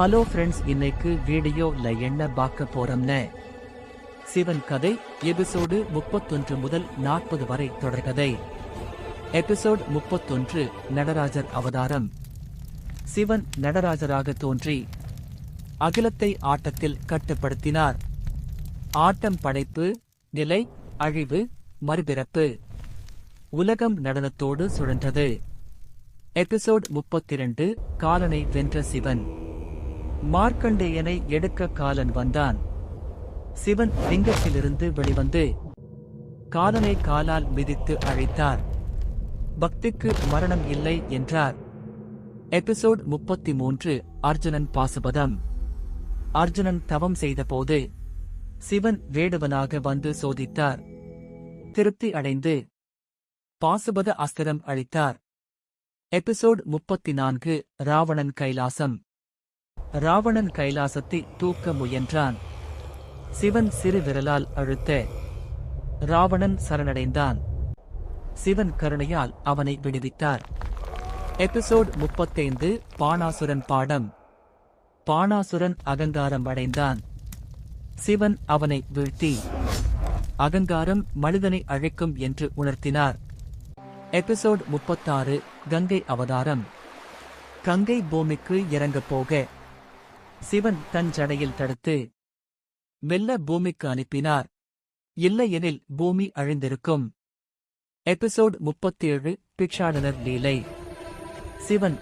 Hello friends, இன்னைக்கு வீடியோல என்ன பார்க்க போறோம்னு சிவன் கதை எபிசோடு 31 முதல் 40 வரை தொடர்கதை. எபிசோட் 31 நடராஜர் அவதாரம். சிவன் நடராஜராக தோன்றி அகிலத்தை ஆட்டத்தில் கட்டுப்படுத்தினார். ஆட்டம் படைப்பு, நிலை, அழிவு, மறுபிறப்பு. உலகம் நடனத்தோடு சுழன்றது. எபிசோட் 32 காலனை வென்ற சிவன். மார்க்கண்டேயனை எடுக்க காலன் வந்தான். சிவன் லிங்கத்திலிருந்து வெளிவந்து காலனை காலால் மிதித்து அழைத்தார். பக்திக்கு மரணம் இல்லை என்றார். எபிசோட் 33 அர்ஜுனன் பாசுபதம். அர்ஜுனன் தவம் செய்தபோது சிவன் வேடுவனாக வந்து சோதித்தார். திருப்தி அடைந்து பாசுபத அஸ்திரம் அளித்தார். எபிசோட் 34 ராவணன் கைலாசம். ராவணன் கைலாசத்தை தூக்க முயன்றான். சிவன் சிறு விரலால் அழுத்த ராவணன் சரணடைந்தான். சிவன் கருணையால் அவனை விடுவித்தார். எபிசோட் 35 பாணாசுரன் பாடம். பாணாசுரன் அகங்காரம் அடைந்தான். சிவன் அவனை வீழ்த்தி அகங்காரம் மனிதனை அழைக்கும் என்று உணர்த்தினார். எபிசோட் 36 கங்கை அவதாரம். கங்கை பூமிக்கு இறங்கப் போக சிவன் தன் ஜடையில் தடுத்து மெல்ல பூமிக்கு அனுப்பினார். இல்லையெனில் பூமி அழிந்திருக்கும். எபிசோட் 37 பிக்ஷாடனர் லீலை. சிவன்